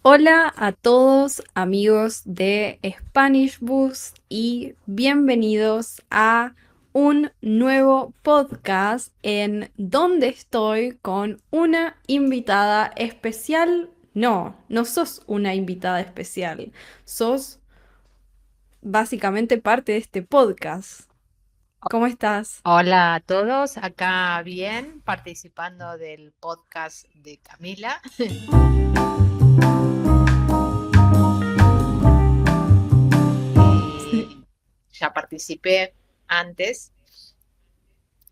Hola a todos amigos de Spanish Boost y bienvenidos a un nuevo podcast en donde estoy con una invitada especial. No, no sos una invitada especial, sos básicamente parte de este podcast. ¿Cómo estás? Hola a todos, acá bien, participando del podcast de Camila. Ya participé antes,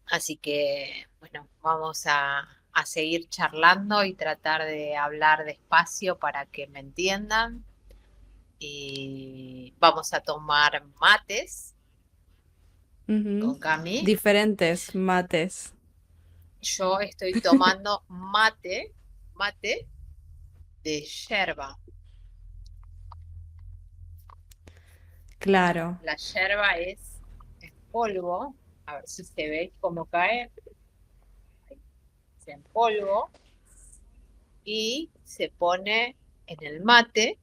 así que bueno, vamos a seguir charlando y tratar de hablar despacio para que me entiendan. Y vamos a tomar mates Ujú. con Cami. Diferentes mates. Yo estoy tomando mate de yerba. Claro. La yerba es polvo, a ver si se ve cómo cae, es en polvo y se pone en el mate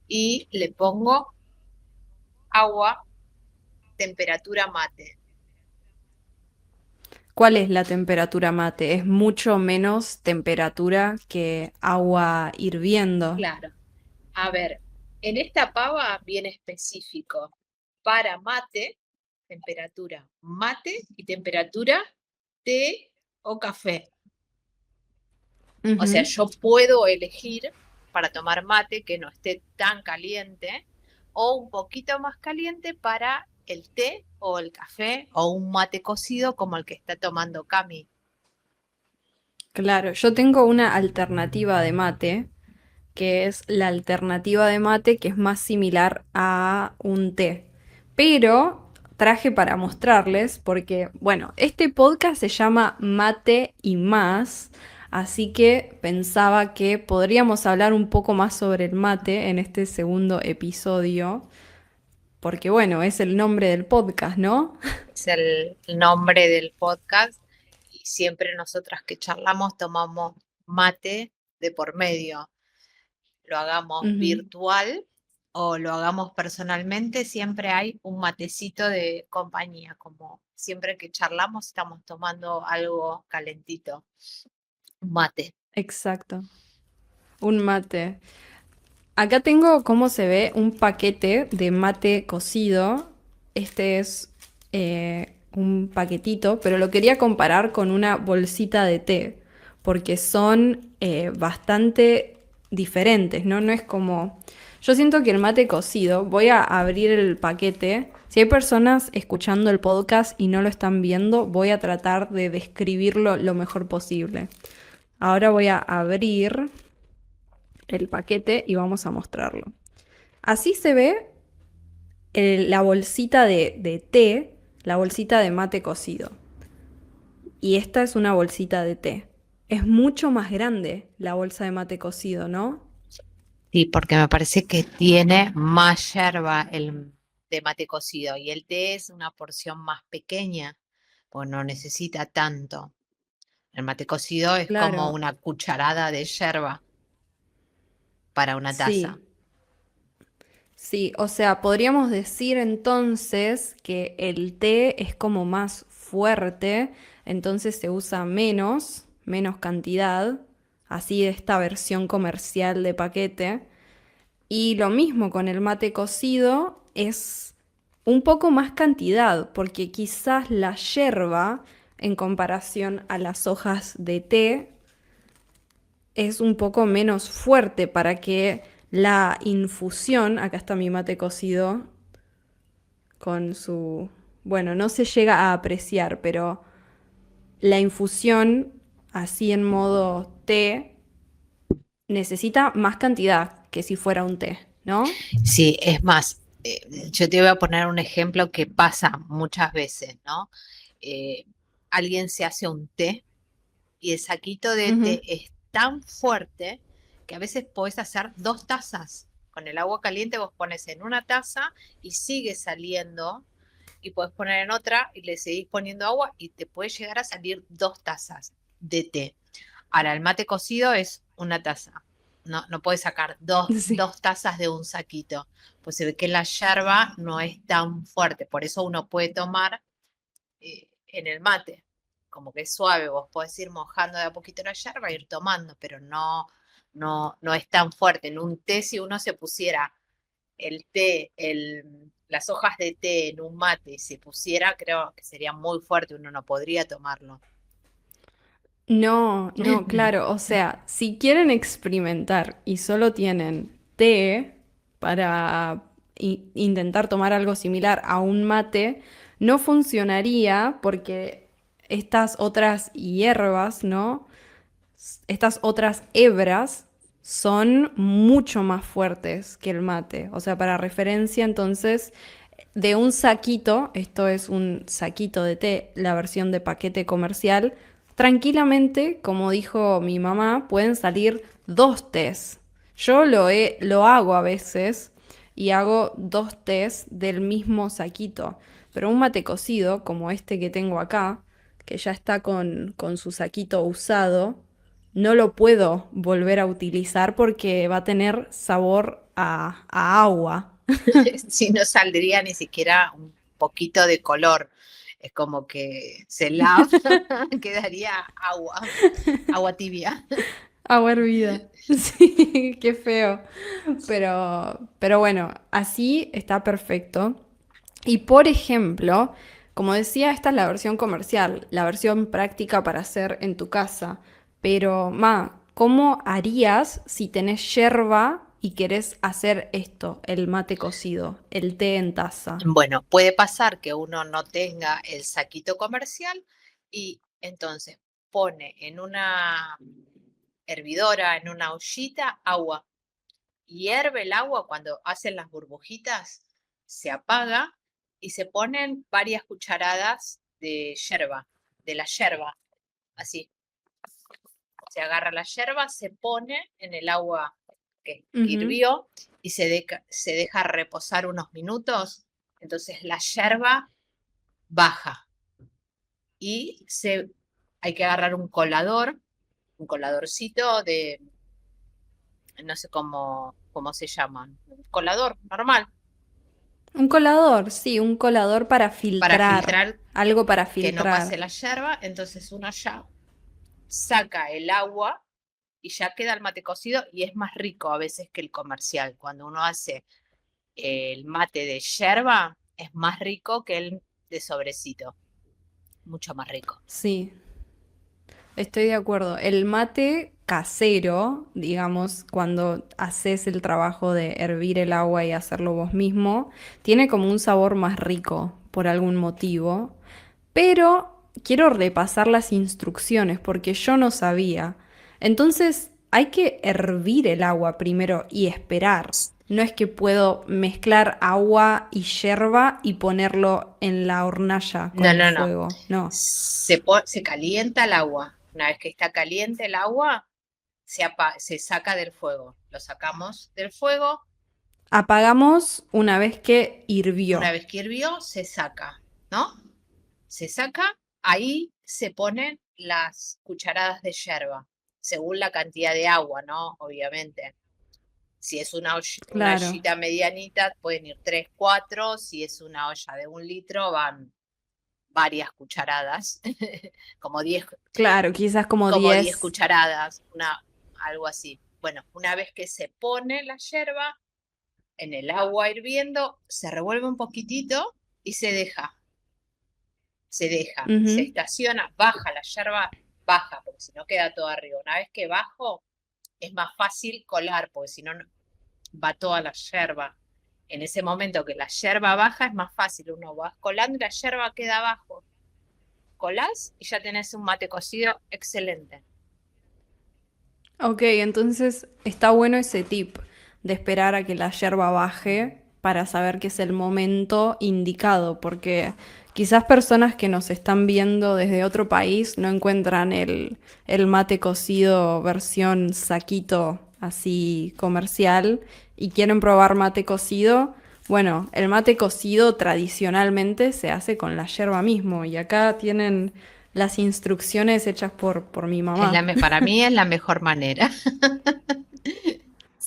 y le pongo agua, temperatura mate. ¿Cuál es la temperatura mate? Es mucho menos temperatura que agua hirviendo. Claro, a ver, en esta pava viene específico para mate, temperatura mate y temperatura té o café. O sea, Ujú. yo puedo elegir para tomar mate que no esté tan caliente o un poquito más caliente para el té o el café o un mate cocido como el que está tomando Cami. Claro, yo tengo una alternativa de mate, que es la alternativa de mate que es más similar a un té. Pero traje para mostrarles, porque, bueno, este podcast se llama Mate y más, así que pensaba que podríamos hablar un poco más sobre el mate en este segundo episodio. Porque bueno, es el nombre del podcast, ¿no? Es el nombre del podcast y siempre nosotras que charlamos tomamos mate de por medio. Lo hagamos Ujú. virtual o lo hagamos personalmente, siempre hay un matecito de compañía, como siempre que charlamos estamos tomando algo calentito, un mate. Exacto, un mate. Acá tengo cómo se ve un paquete de mate cocido. Este es un paquetito, pero lo quería comparar con una bolsita de té, porque son bastante diferentes, ¿no? No es como... Yo siento que el mate cocido, voy a abrir el paquete. Si hay personas escuchando el podcast y no lo están viendo, voy a tratar de describirlo lo mejor posible. Ahora voy a abrir el paquete y vamos a mostrarlo. Así se ve la bolsita de té, la bolsita de mate cocido. Y esta es una bolsita de té. Es mucho más grande la bolsa de mate cocido, ¿no? Sí, porque me parece que tiene más yerba el de mate cocido y el té es una porción más pequeña, pues no necesita tanto. El mate cocido es como Claro, una cucharada de yerba para una taza. sí, sí. O sea, podríamos decir entonces que el té es como más fuerte, entonces se usa menos cantidad, así de esta versión comercial de paquete. Y lo mismo con el mate cocido, es un poco más cantidad, porque quizás la yerba, en comparación a las hojas de té, es un poco menos fuerte para que la infusión, acá está mi mate cocido, con su... Bueno, no se llega a apreciar, pero la infusión, así en modo té, necesita más cantidad que si fuera un té, ¿no? Sí, es más, yo te voy a poner un ejemplo que pasa muchas veces, ¿no? Eh, Alguien se hace un té y el saquito de Ujú. té es tan fuerte que a veces podés hacer dos tazas. Con el agua caliente vos pones en una taza y sigue saliendo y podés poner en otra y le seguís poniendo agua y te puede llegar a salir dos tazas de té. Ahora, el mate cocido es una taza. no puedes sacar dos, Sí. 2 tazas de un saquito, pues se ve que la yerba no es tan fuerte, por eso uno puede tomar en el mate, como que es suave, vos podés ir mojando de a poquito la yerba e ir tomando, pero no es tan fuerte. En un té, si uno se pusiera el té, las hojas de té en un mate y se pusiera, creo que sería muy fuerte, uno no podría tomarlo. No, no, claro. O sea, si quieren experimentar y solo tienen té para intentar tomar algo similar a un mate, no funcionaría porque estas otras hierbas, ¿no? Estas otras hebras son mucho más fuertes que el mate. O sea, para referencia, entonces, de un saquito, esto es un saquito de té, la versión de paquete comercial, tranquilamente, como dijo mi mamá, pueden salir 2 tés. Yo lo hago a veces y hago 2 tés del mismo saquito. Pero un mate cocido, como este que tengo acá, que ya está con su saquito usado, no lo puedo volver a utilizar porque va a tener sabor a agua. Si no saldría ni siquiera un poquito de color. Es como que se lava, quedaría agua tibia. Agua hervida. Sí, qué feo. Pero bueno, así está perfecto. Y por ejemplo, como decía, esta es la versión comercial, la versión práctica para hacer en tu casa. Pero, Ma, ¿cómo harías si tenés yerba y querés hacer esto, el mate cocido, el té en taza? Bueno, puede pasar que uno no tenga el saquito comercial y entonces pone en una hervidora, en una ollita, agua. Hierve el agua cuando hacen las burbujitas, se apaga y se ponen varias cucharadas de yerba, de la yerba, así. Se agarra la yerba, se pone en el agua que Ujú. hirvió y se deja reposar unos minutos. Entonces la yerba baja y hay que agarrar un coladorcito de, no sé cómo se llaman, un colador normal Un colador, sí, un colador para para filtrar, filtrar algo para que no pase filtrar. la yerba. Entonces uno ya saca el agua y ya queda el mate cocido y es más rico a veces que el comercial. Cuando uno hace el mate de yerba, es más rico que el de sobrecito, mucho más rico. Sí, estoy de acuerdo. El mate casero, digamos, cuando haces el trabajo de hervir el agua y hacerlo vos mismo, tiene como un sabor más rico por algún motivo. Pero quiero repasar las instrucciones porque yo no sabía. Entonces, hay que hervir el agua primero y esperar. No es que puedo mezclar agua y yerba y ponerlo en la hornalla con No, el no, no. fuego. No. Se calienta el agua. Una vez que está caliente el agua, se saca del fuego. Lo sacamos del fuego. Apagamos una vez que Una hirvió. vez que hirvió, se saca, ¿no? Se saca, ahí se ponen las cucharadas de yerba, según la cantidad de agua, ¿no? Obviamente. Si es una Claro. ollita medianita, pueden ir 3, 4. Si es una olla de 1 litro, van varias cucharadas, como 10, Claro, quizás como como 10 10. cucharadas, algo así. Bueno, una vez que se pone la yerba en el agua hirviendo, se revuelve un poquitito y se Ujú. estaciona, baja la yerba, baja, porque si no queda todo arriba. Una vez que bajo, es más fácil colar, porque si no va toda la yerba. En ese momento que la yerba baja, es más fácil, uno va colando y la yerba queda abajo. Colás y ya tenés un mate cocido excelente. Ok, entonces está bueno ese tip de esperar a que la yerba baje para saber que es el momento indicado, porque quizás personas que nos están viendo desde otro país no encuentran el mate cocido versión saquito así comercial y quieren probar mate cocido. Bueno, el mate cocido tradicionalmente se hace con la yerba mismo y acá tienen las instrucciones hechas por mi mamá. Para mí es la mejor manera.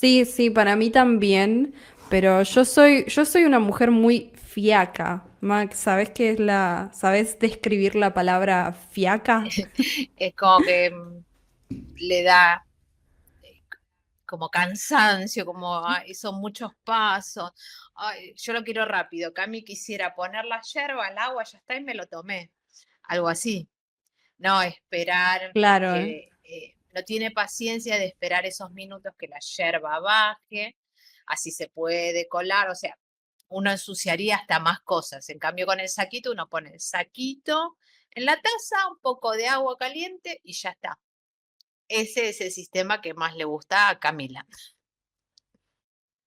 Sí, sí, para mí también, pero yo soy una mujer muy fiaca. Max, ¿sabes describir la palabra fiaca? Es como que le da como cansancio, como "Ay, son muchos pasos. Ay, yo lo quiero rápido. Cami quisiera poner la yerba, el agua, ya está y me lo tomé. Algo así. No, esperar, Claro, ¿eh? que no tiene paciencia de esperar esos minutos que la yerba baje, así se puede colar, o sea, uno ensuciaría hasta más cosas. En cambio, con el saquito, uno pone el saquito en la taza, un poco de agua caliente y ya está. Ese es el sistema que más le gusta a Camila.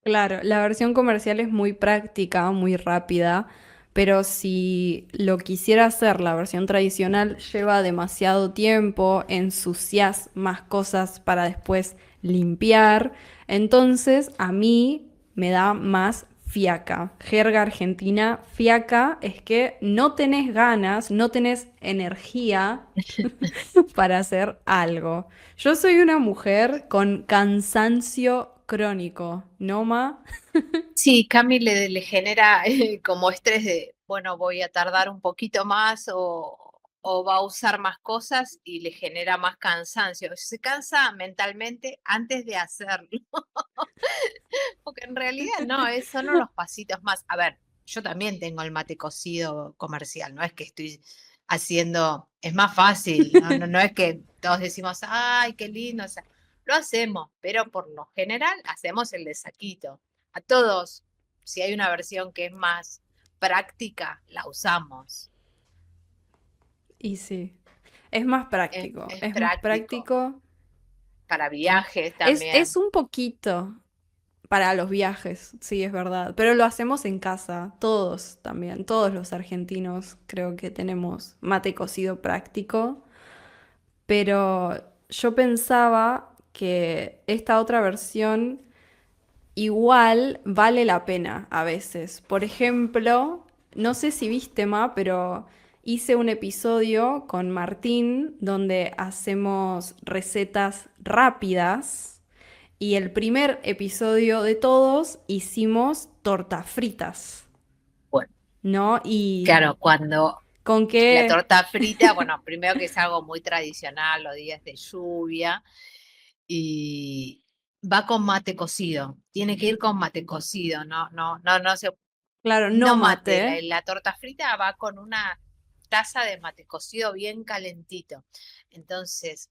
Claro, la versión comercial es muy práctica, muy rápida, pero si lo quisiera hacer la versión tradicional, lleva demasiado tiempo, ensucias más cosas para después limpiar, entonces a mí me da más fiaca. Jerga argentina, fiaca es que no tenés ganas, no tenés energía para hacer algo. Yo soy una mujer con cansancio crónico, ¿no, ma? Sí, Cami le genera como estrés de, bueno, voy a tardar un poquito más o va a usar más cosas y le genera más cansancio. Se cansa mentalmente antes de hacerlo, porque en realidad no, son los pasitos más. A ver, yo también tengo el mate cocido comercial, no es que estoy haciendo, es más fácil, no es que todos decimos, ay, qué lindo, o sea, lo hacemos, pero por lo general hacemos el de saquito. A todos, si hay una versión que es más práctica, la usamos. Y sí, Es es más práctico práctico. para viajes Es también. un poquito para los viajes, sí, es verdad, pero lo hacemos en casa, todos también, todos los argentinos creo que tenemos mate cocido práctico, pero yo pensaba que esta otra versión igual vale la pena a veces. Por ejemplo, no sé si viste, Ma, pero hice un episodio con Martín donde hacemos recetas rápidas y el primer episodio de todos hicimos tortas fritas, Bueno, ¿no? Y claro, cuando con la qué, torta frita, bueno, primero que es algo muy tradicional, los días de lluvia, y va con mate cocido. Tiene que ir con mate cocido, claro, no no mate. mate, La torta frita va con una taza de mate cocido bien calentito. Entonces,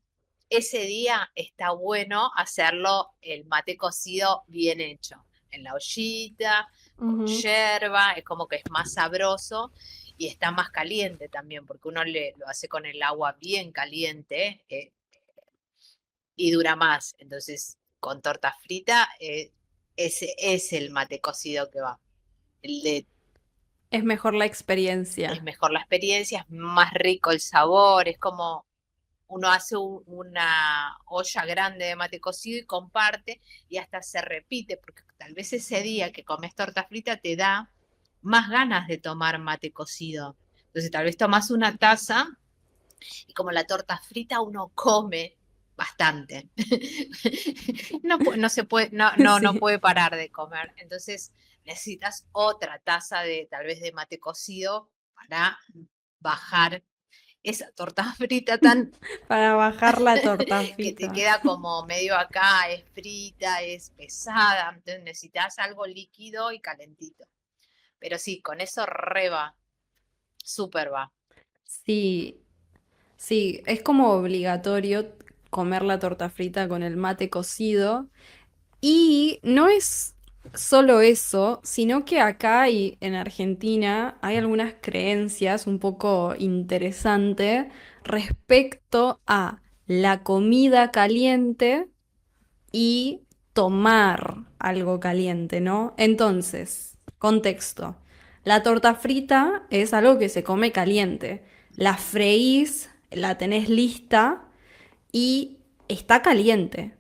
ese día está bueno hacerlo el mate cocido bien hecho. En la ollita, con ujú. yerba, es como que es más sabroso y está más caliente también, porque uno lo hace con el agua bien caliente y dura más. Entonces, con torta frita, ese es el mate cocido que va. El de Es mejor la es experiencia. mejor la experiencia, es más rico el sabor, es como uno hace una olla grande de mate cocido y comparte y hasta se repite, porque tal vez ese día que comes torta frita te da más ganas de tomar mate cocido. Entonces tal vez tomas una taza y como la torta frita uno come bastante. No se puede, no Sí. puede parar de comer. Entonces necesitas otra taza de tal vez de mate cocido para bajar esa torta frita tan Para bajar la torta que te frita. queda como medio acá, es frita, es pesada, entonces necesitas algo líquido y calentito. Pero sí, con eso reba, súper va. Sí, sí, es como obligatorio comer la torta frita con el mate cocido. Y no es solo eso, sino que acá y en Argentina hay algunas creencias un poco interesantes respecto a la comida caliente y tomar algo caliente, ¿no? Entonces, contexto. La torta frita es algo que se come caliente. La freís, la tenés lista y está caliente.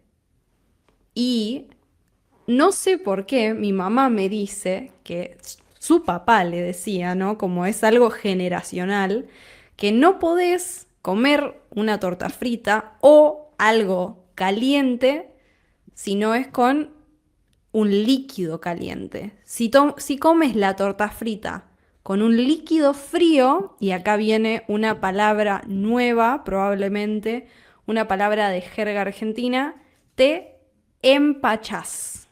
Y no sé por qué mi mamá me dice que su papá le decía, ¿no? Como es algo generacional, que no podés comer una torta frita o algo caliente si no es con un líquido caliente. Si comes la torta frita con un líquido frío, y acá viene una palabra nueva, probablemente, una palabra de jerga argentina, te empachás.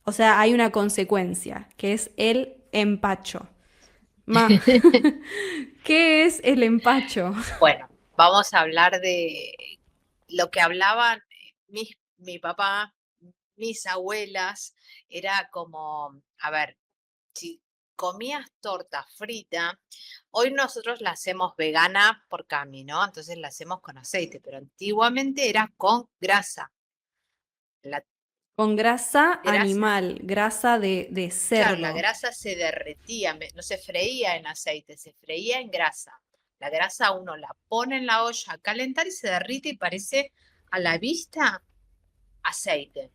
O sea, hay una consecuencia, que es el empacho. Ma, ¿qué es el empacho? Bueno, vamos a hablar de lo que hablaban mi papá, mis abuelas, era como, a ver, si comías torta frita, hoy nosotros la hacemos vegana por Cami, ¿no? Entonces la hacemos con aceite, pero antiguamente era con grasa. La Con grasa grasa, animal, grasa de claro, la cerdo. grasa se derretía, no se freía en aceite, se freía en grasa. La grasa uno la pone en la olla a calentar y se derrite y parece a la vista aceite.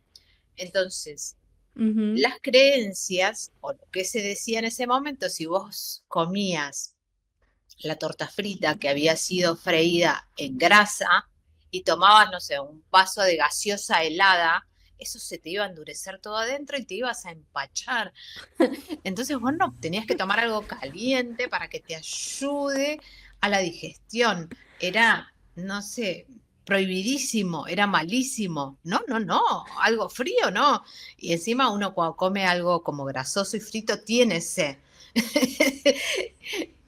Entonces, Ujú. las creencias o lo que se decía en ese momento, si vos comías la torta frita que había sido freída en grasa y tomabas, no sé, un vaso de gaseosa helada, eso se te iba a endurecer todo adentro y te ibas a empachar. Entonces vos no tenías que tomar algo caliente para que te ayude a la digestión. Era, no sé, prohibidísimo, era malísimo. No, no, no, algo frío, no. Y encima uno cuando come algo como grasoso y frito tiene sed.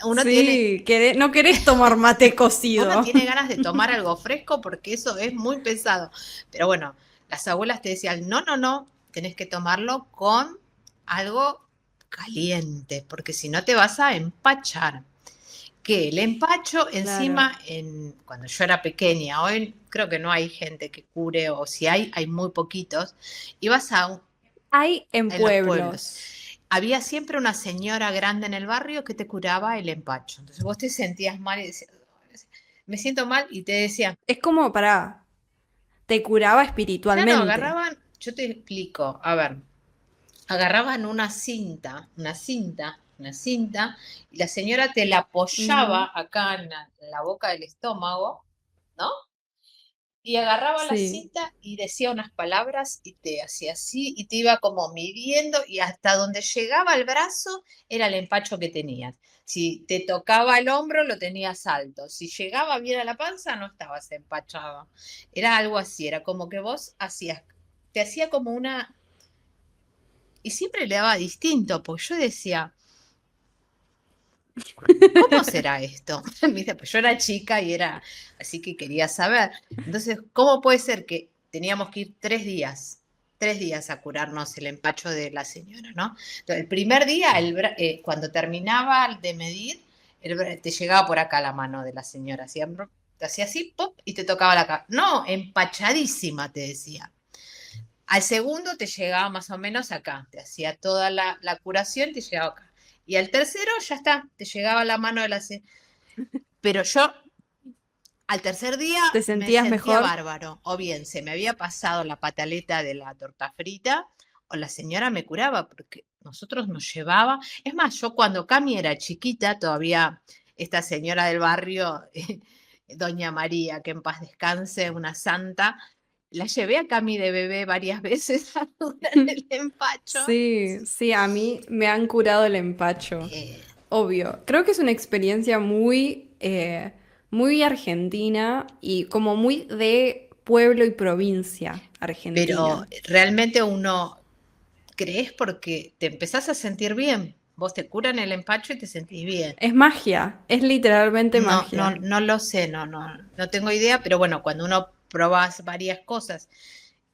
Uno tiene, Sí, no querés tomar mate uno cocido. tiene ganas de tomar algo fresco porque eso es muy pesado. Pero bueno, las abuelas te decían, no, no, no, tenés que tomarlo con algo caliente, porque si no te vas a empachar. Que el empacho Claro. encima, cuando yo era pequeña, hoy creo que no hay gente que cure, o si hay muy poquitos, ibas Hay en en los pueblos. pueblos. Había siempre una señora grande en el barrio que te curaba el empacho. Entonces vos te sentías mal y decías, me siento mal, y te decían, Es como te curaba claro, espiritualmente. agarraban, yo te explico, a ver, agarraban una cinta, y la señora te la Ujú. apoyaba acá en la boca del estómago, ¿no? Y agarraba la Sí. cinta y decía unas palabras y te hacía así y te iba como midiendo y hasta donde llegaba el brazo era el empacho que tenías. Si te tocaba el hombro lo tenías alto, si llegaba bien a la panza no estabas empachado. Era algo así, era como que vos hacías, te hacía como una... Y siempre le daba distinto, pues yo decía, ¿cómo será esto? Pues yo era chica y era así que quería saber. Entonces, ¿cómo puede ser que teníamos que ir 3 días a curarnos el empacho de la señora, ¿no? Entonces, el primer día, cuando terminaba de medir, te llegaba por acá la mano de la señora, te hacía así, pop, y te tocaba la cara. No, empachadísima, te decía. Al segundo te llegaba más o menos acá, te hacía toda la curación, te llegaba acá. Y al tercero ya está, te llegaba la mano de la... Pero yo al tercer día ¿Te me sentías sentía mejor? bárbaro. O bien se me había pasado la pataleta de la torta frita, o la señora me curaba, porque nosotros nos llevaba. Es más, yo cuando Cami era chiquita, todavía esta señora del barrio, doña María, que en paz descanse, una santa, la llevé a Cami de bebé varias veces a curar el empacho. Sí, sí, a mí me han curado el empacho. Eh, Obvio. Creo que es una experiencia muy argentina y como muy de pueblo y provincia pero argentina. realmente uno crees porque te empezás a sentir bien. Vos te curan el empacho y te sentís bien. Es magia, es literalmente No, no, magia. no lo sé, no, no, no tengo idea, pero bueno, cuando uno probás varias cosas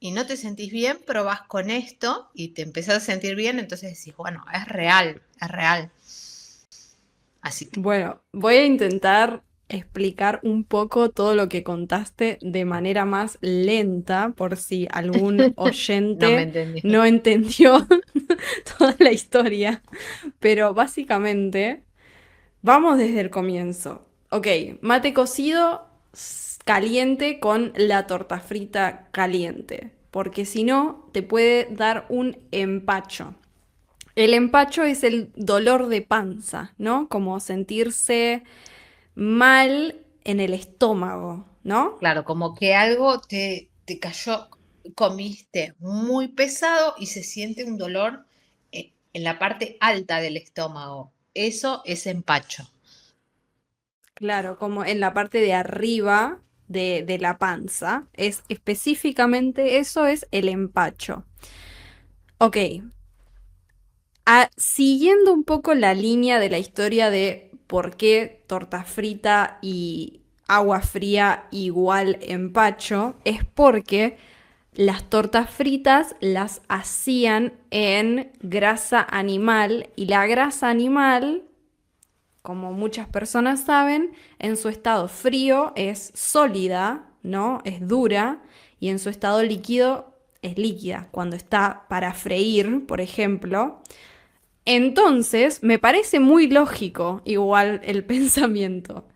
y no te sentís bien, probás con esto y te empezás a sentir bien, entonces decís, bueno, es real, es real. Así que Bueno, voy a intentar explicar un poco todo lo que contaste de manera más lenta, por si algún no me oyente entendí. no entendió toda la historia. Pero básicamente, vamos desde el comienzo. Ok, mate cocido caliente con la torta frita caliente, porque si no, te puede dar un empacho. El empacho es el dolor de panza, ¿no? Como sentirse mal en el estómago, ¿no? Claro, como que algo te cayó. comiste muy pesado y se siente un dolor en la parte alta del estómago. Eso es empacho. Claro, como en la parte de arriba de la panza. Es específicamente eso es el empacho. Ok, siguiendo un poco la línea de la historia de por qué torta frita y agua fría igual empacho, es porque las tortas fritas las hacían en grasa animal y la grasa animal, como muchas personas saben, en su estado frío es sólida, ¿no? Es dura y en su estado líquido es líquida. Cuando está para freír, por ejemplo, entonces, me parece muy lógico igual el pensamiento.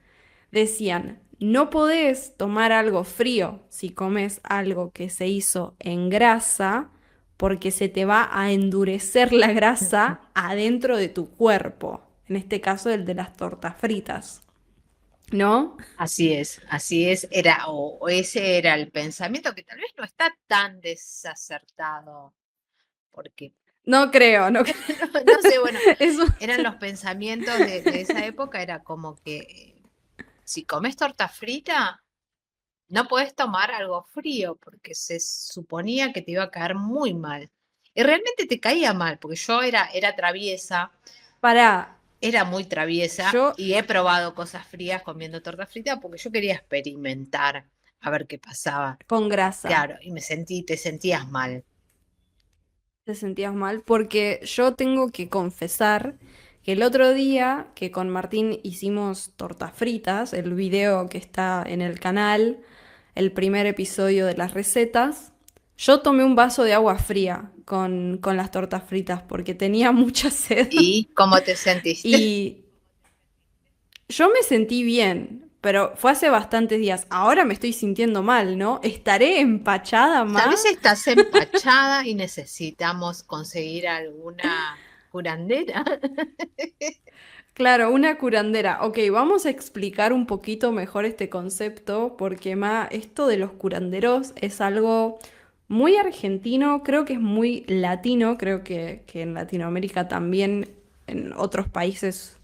Decían, no podés tomar algo frío si comes algo que se hizo en grasa, porque se te va a endurecer la grasa adentro de tu cuerpo. En este caso, el de las tortas fritas, ¿no? Así es, era, o ese era el pensamiento que tal vez no está tan desacertado, porque No creo, no creo. no sé, bueno, Eso, eran los pensamientos de esa época, era como que si comes torta frita, no podés tomar algo frío, porque se suponía que te iba a caer muy mal. Y realmente te caía mal, porque yo era traviesa, para, era muy traviesa yo y he probado cosas frías comiendo torta frita porque yo quería experimentar a ver qué pasaba. con grasa. Claro, y te sentías mal. Te sentías mal porque yo tengo que confesar que el otro día que con Martín hicimos tortas fritas, el video que está en el canal, el primer episodio de las recetas, yo tomé un vaso de agua fría con las tortas fritas porque tenía mucha sed ¿Y cómo te sentiste? y yo me sentí bien, pero fue hace bastantes días. Ahora me estoy sintiendo mal, ¿no? ¿Estaré empachada Tal vez más? estás empachada y necesitamos conseguir alguna curandera. Claro, una curandera. Ok, vamos a explicar un poquito mejor este concepto porque esto de los curanderos es algo muy argentino, creo que es muy latino, creo que en Latinoamérica también, en otros países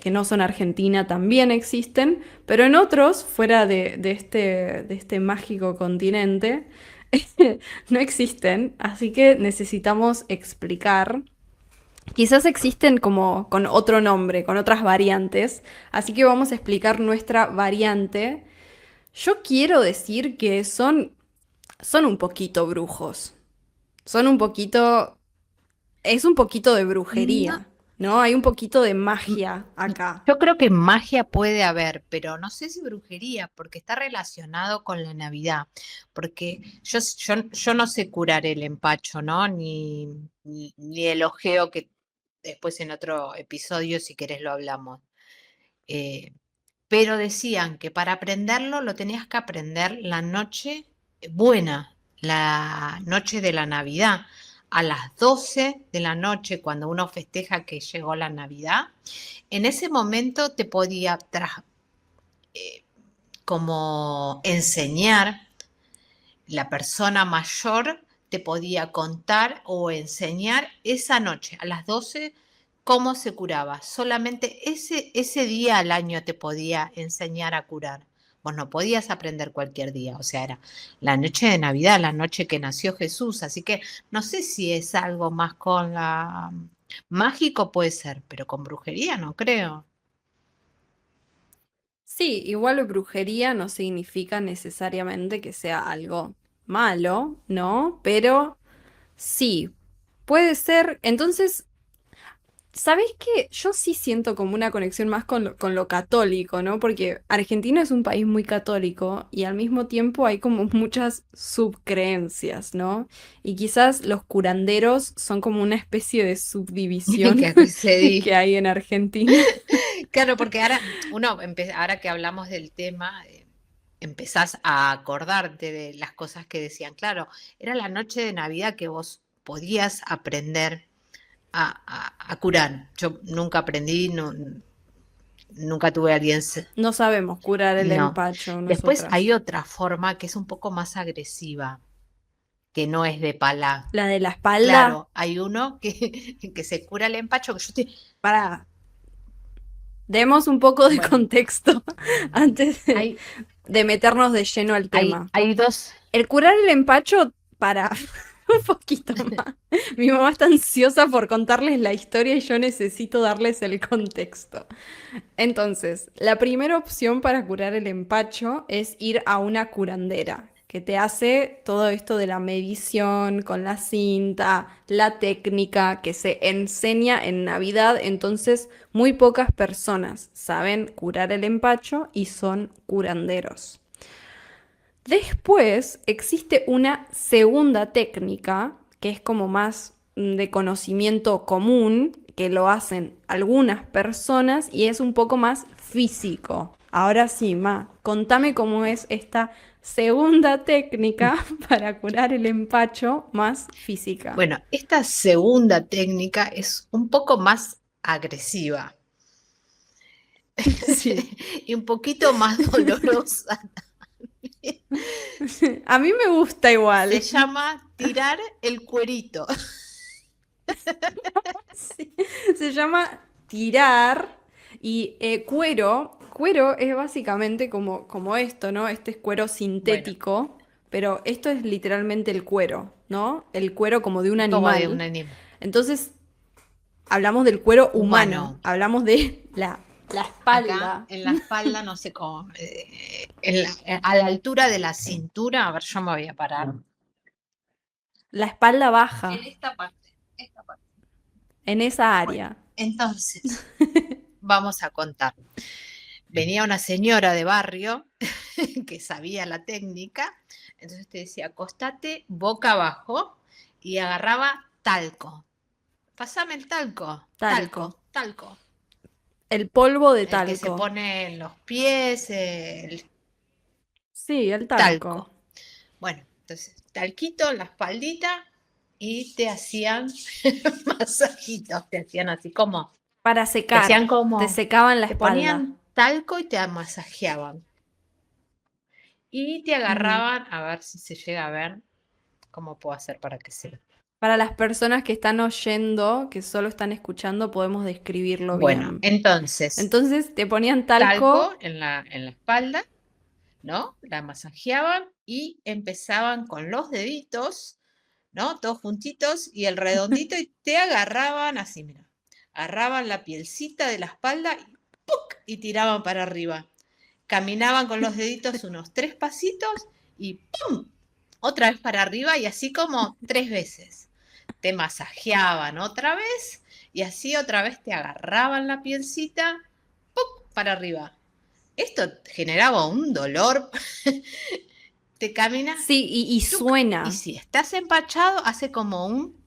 que no son Argentina también existen, pero en otros, fuera de este mágico continente, no existen, así que necesitamos explicar. Quizás existen como con otro nombre, con otras variantes, así que vamos a explicar nuestra variante. Yo quiero decir que son un poquito brujos, son un poquito, es un poquito de No, brujería, ¿no? Hay un poquito de magia acá. yo creo que magia puede haber, pero no sé si brujería, porque está relacionado con la Navidad. Porque yo no sé curar el empacho, ¿no? Ni el ojeo, que después en otro episodio, si querés, lo hablamos. Eh, pero decían que para aprenderlo lo tenías que aprender la noche buena, la noche de la Navidad. A las 12 de la noche, cuando uno festeja que llegó la Navidad, en ese momento te podía eh, como enseñar, la persona mayor te podía contar o enseñar esa noche a las 12 cómo se curaba. Solamente ese día al año te podía enseñar a curar. Vos no podías aprender cualquier día, o sea, era la noche de Navidad, la noche que nació Jesús, así que no sé si es algo más con la... Mágico puede ser, pero con brujería no creo. Sí, igual brujería no significa necesariamente que sea algo malo, ¿no? Pero sí, puede ser. Entonces, ¿sabés qué? Yo sí siento como una conexión más con lo católico, ¿no? Porque Argentina es un país muy católico y al mismo tiempo hay como muchas subcreencias, ¿no? Y quizás los curanderos son como una especie de subdivisión Que se que di. hay en Argentina. Claro, porque ahora ahora que hablamos del tema, empezás a acordarte de las cosas que decían. Claro, era la noche de Navidad que vos podías aprender a curar. Yo nunca aprendí, nunca tuve a alguien. No sabemos curar el No. empacho Después hay nosotras. otra forma que es un poco más agresiva. que no es de pala. La de la espalda, Claro, hay uno que se cura el empacho, que yo estoy, para, demos un poco de bueno, contexto antes hay, de meternos de lleno al tema. hay dos, El curar el empacho, para un poquito más. Mi mamá está ansiosa por contarles la historia y yo necesito darles el contexto. Entonces, la primera opción para curar el empacho es ir a una curandera, que te hace todo esto de la medición con la cinta, la técnica que se enseña en Navidad. Entonces, muy pocas personas saben curar el empacho y son curanderos. Después existe una segunda técnica que es como más de conocimiento común, que lo hacen algunas personas y es un poco más físico. Ahora sí, Ma, contame cómo es esta segunda técnica para curar el empacho más física. bueno, esta segunda técnica es un poco más agresiva Sí. y un poquito más dolorosa. A mí me gusta Se igual. llama tirar el cuerito. Sí, se llama tirar y cuero. Cuero es básicamente como esto, ¿no? Este es cuero Bueno, sintético, pero esto es literalmente el cuero, ¿no? El cuero como de un como de un animal. anime. Entonces, hablamos del cuero humano, Humano. hablamos de la Acá espalda, en la espalda, no sé cómo, a la altura de la cintura, a ver, yo me voy a parar. la espalda En baja, esta parte, esta parte. en esa Bueno, área. entonces, vamos a contar. Venía una señora de barrio que sabía la técnica, entonces te decía, acostate boca abajo y agarraba talco. Pasame el talco, Talco. talco, talco. El polvo de El que se talco. pone en los pies, el Sí, el talco. talco. Bueno, entonces, talquito en la espaldita y te hacían masajitos, te hacían así como, Para te hacían secar, te como, secaban la te espalda. ponían talco y te masajeaban. Y te Ujú. agarraban, a ver si se llega a ver cómo puedo hacer para que se... Para las personas que están oyendo, que solo están escuchando, podemos describirlo Bueno, bien. entonces, Entonces te ponían talco talco, en la espalda, ¿no? La masajeaban y empezaban con los deditos, ¿no? Todos juntitos y el redondito y te agarraban así, mira. Agarraban la pielcita de la espalda y ¡puc! Y tiraban para arriba. Caminaban con los deditos unos 3 pasitos y ¡pum! Otra vez para arriba y así como 3 veces. Te masajeaban otra vez y así otra vez te agarraban la pielcita ¡puc! Para arriba. Esto generaba un dolor. Te camina sí, y ¡tuc! Y suena. si estás empachado, hace como un...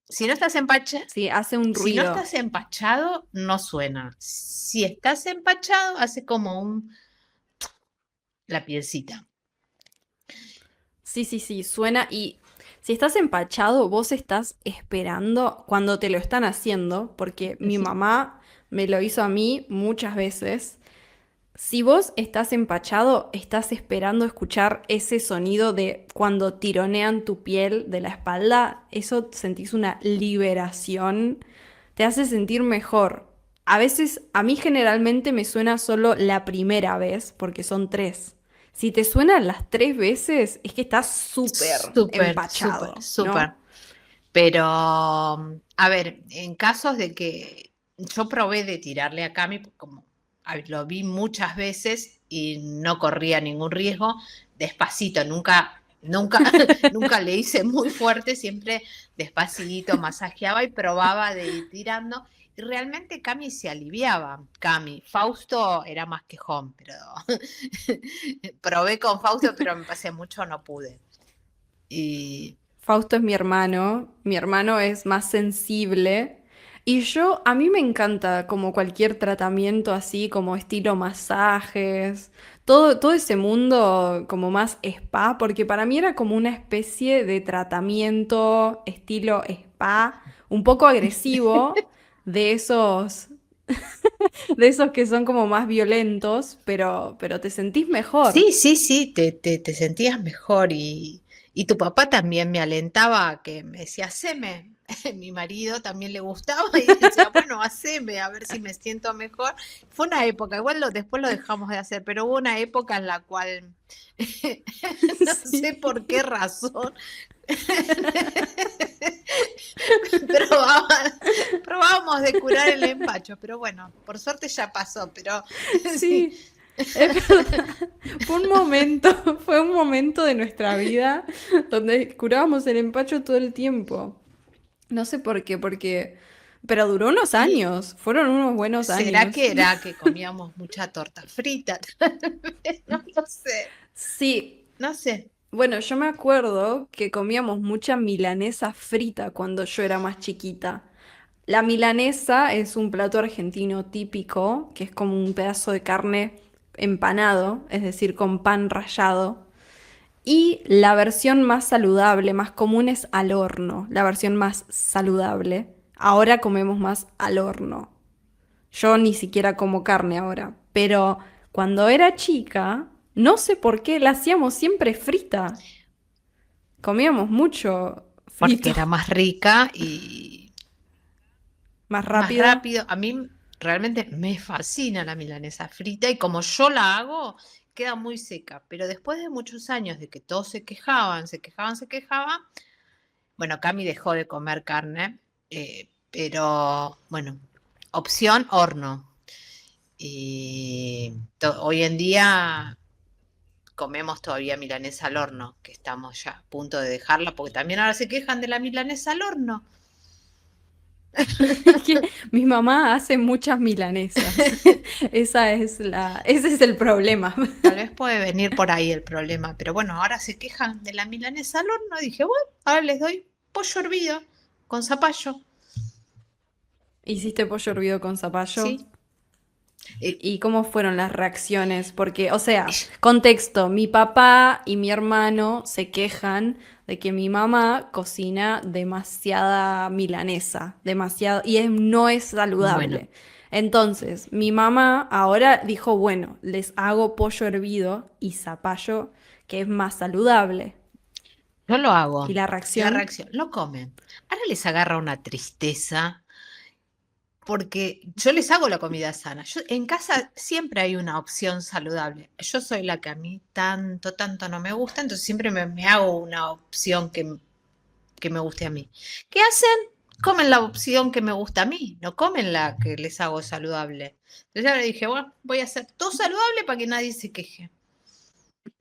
Si no estás empachado, Sí, hace un si no ruido. estás empachado, no suena. Si estás empachado, hace como un... la pielcita. Sí, sí, sí, suena. Y si estás empachado, vos estás esperando cuando te lo están haciendo, porque mi mamá me lo hizo a mí muchas veces. Si vos estás empachado, estás esperando escuchar ese sonido de cuando tironean tu piel de la espalda, eso sentís una liberación, te hace sentir mejor. A veces, a mí generalmente me suena solo la primera vez, porque son tres. Si te suenan las tres veces, es que estás súper Súper, súper, empachado, súper. ¿no? Pero, a ver, en casos de que yo probé de tirarle a Cami, como lo vi muchas veces y no corría ningún riesgo, despacito, nunca, nunca le hice muy fuerte, siempre despacito, masajeaba y probaba de ir tirando. Y realmente Cami se aliviaba. Cami, Fausto era más quejón, pero probé con Fausto, pero me pasé mucho, no pude. Y Fausto es mi hermano es más sensible y yo, a mí me encanta como cualquier tratamiento así, como estilo masajes, todo ese mundo como más spa, porque para mí era como una especie de tratamiento estilo spa, un poco agresivo, de esos, de esos que son como más violentos, pero te sentís mejor. sí, sí, sí, te sentías mejor Y tu papá también me alentaba a que me decía, haceme. Mi marido también le gustaba y decía, bueno, haceme, a ver si me siento mejor. Fue una época, igual después lo dejamos de hacer, pero hubo una época en la cual, no sé Sí. por qué razón, probaba- probábamos de curar el empacho, pero bueno, por suerte ya pasó, pero sí. Sí, es verdad. Fue un momento de nuestra vida donde curábamos el empacho todo el tiempo. No sé por qué, pero duró unos Y años, fueron unos buenos ¿será años. que era que comíamos mucha torta frita? Tal vez, no lo sé, Sí, no sé. bueno, yo me acuerdo que comíamos mucha milanesa frita cuando yo era más chiquita. La milanesa es un plato argentino típico, que es como un pedazo de carne empanado, es decir, con pan rallado. Y la versión más saludable, más común es al horno, la versión más saludable. Ahora comemos más al horno. Yo ni siquiera como carne ahora, pero cuando era chica, no sé por qué la hacíamos siempre frita. Comíamos mucho Porque frito, era más rica y más más rápido. rápido. A mí realmente me fascina la milanesa frita y como yo la hago, queda muy seca. Pero después de muchos años de que todos se quejaban, se quejaban, se quejaban, bueno, Cami dejó de comer carne, pero bueno, opción horno. Y hoy en día comemos todavía milanesa al horno, que estamos ya a punto de dejarla, porque también ahora se quejan de la milanesa al horno. Es que mi mamá hace muchas milanesas. Ese es el problema. Tal vez puede venir por ahí el problema, pero bueno, ahora se quejan de la milanesa al horno. Dije, bueno, ahora les doy pollo hervido con zapallo. ¿Hiciste pollo hervido con zapallo? Sí. Eh, ¿Y cómo fueron las reacciones? Porque, o sea, contexto, mi papá y mi hermano se quejan de que mi mamá cocina demasiada milanesa, demasiado, no es bueno, saludable. Entonces, mi mamá ahora dijo, bueno, les hago pollo hervido y zapallo, que es más saludable. yo lo ¿Y hago. la La reacción? reacción, lo comen. Ahora les agarra una tristeza porque yo les hago la comida sana. En casa siempre hay una opción saludable. Yo soy la que a mí tanto, tanto no me gusta, entonces siempre me hago una opción que me guste a mí. ¿Qué hacen? Comen la opción que me gusta a mí, no comen la que les hago saludable. Entonces ahora dije, bueno, voy a hacer todo saludable para que nadie se queje.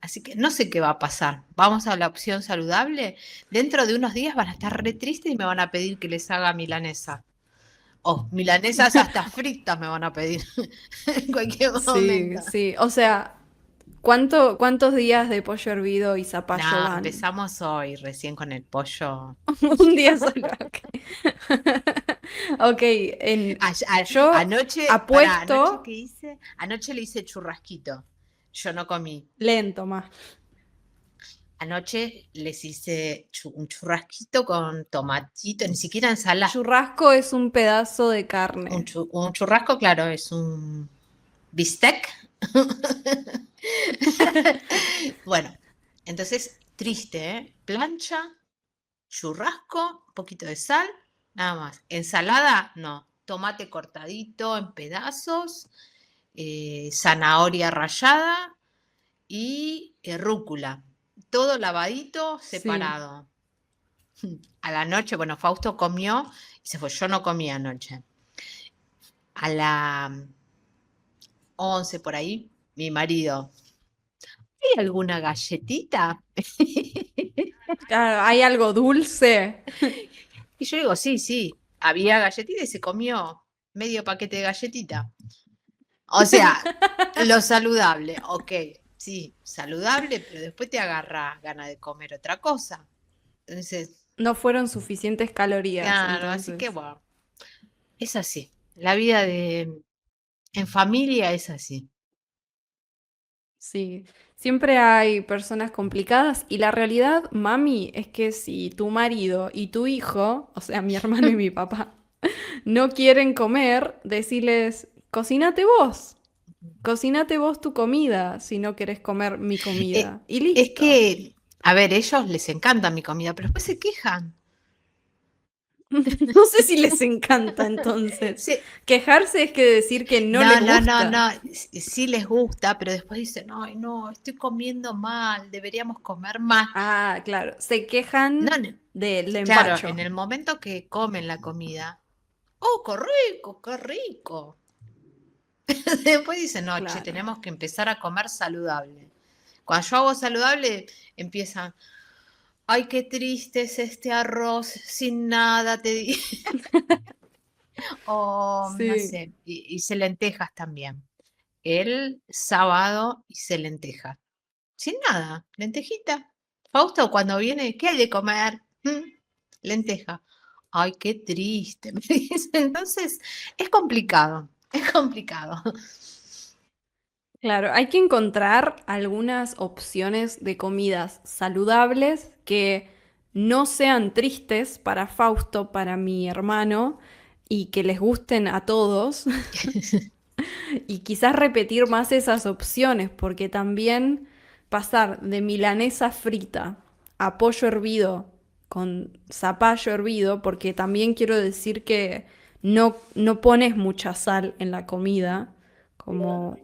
Así que no sé qué va a pasar. Vamos a la opción saludable. Dentro de unos días van a estar re tristes y me van a pedir que les haga milanesa. O milanesas hasta fritas me van a pedir en cualquier Sí, momento. sí. O sea, ¿cuántos días de pollo hervido y zapallo Nada, van? empezamos hoy recién con el pollo. Un día solo, ok. Ok, yo Anoche apuesto que hice, anoche le hice churrasquito. Yo no comí. lento más. Anoche les hice un churrasquito con tomatito, ni siquiera ensalada. Churrasco es un pedazo de carne. Un churrasco, claro, es un bistec. Bueno, entonces, triste, ¿eh? Plancha, churrasco, un poquito de sal, nada más. Ensalada, no. Tomate cortadito en pedazos, zanahoria rallada y rúcula. Todo lavadito, Sí. separado. A la noche, bueno, Fausto comió y se fue. Yo no comí anoche. A la 11 por ahí, mi marido, ¿hay alguna galletita? Ah, ¿hay algo dulce? Y yo digo, sí, sí, había galletita y se comió medio paquete de galletita. O sea, lo saludable, ok, sí, saludable, pero después te agarra ganas de comer otra cosa. Entonces, No fueron suficientes calorías, claro, así que entonces. bueno, es así. La vida en familia es así. Sí. Siempre hay personas complicadas y la realidad, mami, es que si tu marido y tu hijo, o sea, mi hermano y mi papá, no quieren comer, decirles, cocínate vos. Cocínate vos tu comida si no querés comer mi Eh, comida. Y es listo. que A ver, ellos les encanta mi comida, pero después se quejan. No sé si les encanta entonces. Sí. Quejarse es que decir que no les No. gusta. Sí les gusta, pero después dicen, ay, no, estoy comiendo mal, deberíamos comer más. Ah, claro. Se No, quejan no, del claro, empacho. en el momento que comen la comida, oh, qué rico, qué rico. Después dicen, no, che, Claro. tenemos que empezar a comer saludable. Cuando yo hago saludable, empiezan, ay, qué triste es este arroz sin nada, te di. O no Sí. sé, hice lentejas también. El sábado hice lentejas. Sin nada, lentejita. Fausto cuando viene, ¿qué hay de comer? Lenteja. Ay, qué triste, me dice. Entonces, es complicado, es complicado. Claro, hay que encontrar algunas opciones de comidas saludables que no sean tristes para Fausto, para mi hermano, y que les gusten a todos. Y quizás repetir más esas opciones, porque también pasar de milanesa frita a pollo hervido con zapallo hervido, porque también quiero decir que no pones mucha sal en la comida, como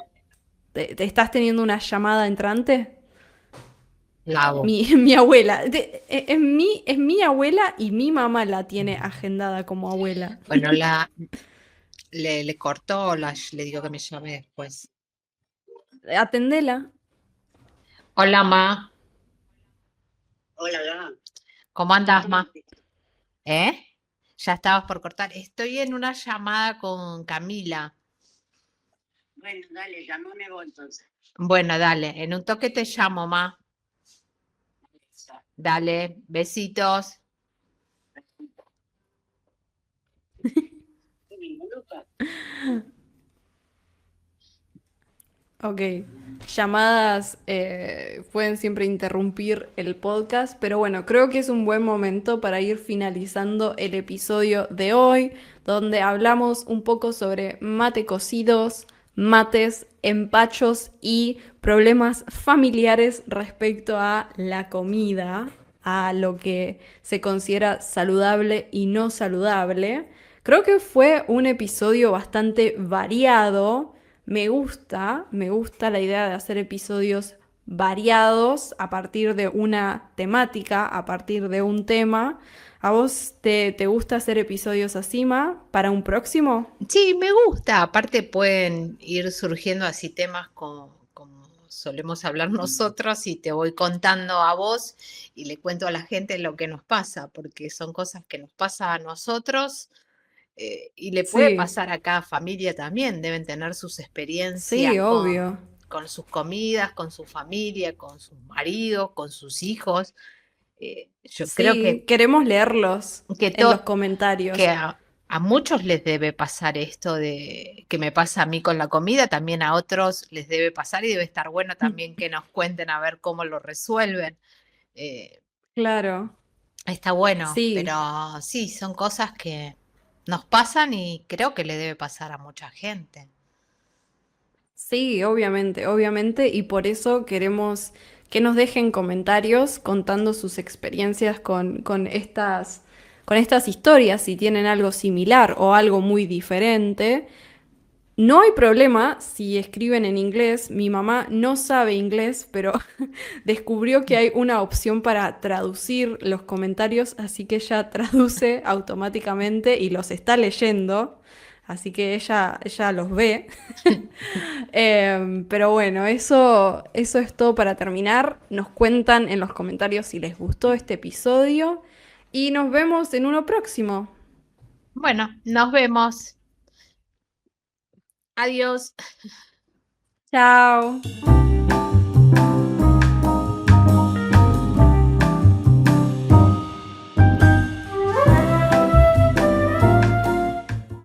te estás teniendo una llamada entrante. Lavo. Mi abuela, es mi abuela y mi mamá la tiene agendada como abuela. Bueno, le cortó, le digo que me llame después. Atendela. Hola, Ma. Hola, hola. ¿Cómo andás, Ma? ¿Eh? Ya estabas por cortar. Estoy en una llamada con Camila. Bueno, dale, llámame vos entonces. Bueno, dale, en un toque te llamo, Ma. Dale, besitos. Ok, llamadas pueden siempre interrumpir el podcast, pero bueno, creo que es un buen momento para ir finalizando el episodio de hoy, donde hablamos un poco sobre mate cocidos, mates, empachos y problemas familiares respecto a la comida, a lo que se considera saludable y no saludable. Creo que fue un episodio bastante variado. Me gusta la idea de hacer episodios variados a partir de una temática, a partir de un tema. ¿A vos te gusta hacer episodios así, Ma, para un próximo? Sí, me gusta. Aparte pueden ir surgiendo así temas como solemos hablar nosotros y te voy contando a vos y le cuento a la gente lo que nos pasa, porque son cosas que nos pasa a nosotros y le puede Sí, pasar a cada familia también. Deben tener sus sí, experiencias obvio. con sus comidas, con su familia, con sus maridos, con sus hijos. Yo creo Sí, queremos leerlos que, en los to- que comentarios. a muchos les debe pasar esto de que me pasa a mí con la comida, también a otros les debe pasar y debe estar bueno también que nos cuenten a ver cómo lo resuelven. Eh, Claro, Está bueno, sí. pero sí, son cosas que nos pasan y creo que le debe pasar a mucha gente. Sí, obviamente, obviamente, y por eso queremos que nos dejen comentarios contando sus experiencias con estas historias, si tienen algo similar o algo muy diferente. No hay problema si escriben en inglés. Mi mamá no sabe inglés, pero descubrió que hay una opción para traducir los comentarios, así que ella traduce automáticamente y los está leyendo. Así que ella los ve. Pero bueno, eso es todo para terminar. Nos cuentan en los comentarios si les gustó este episodio y nos vemos en uno próximo. Bueno, nos vemos. Adiós. Chao.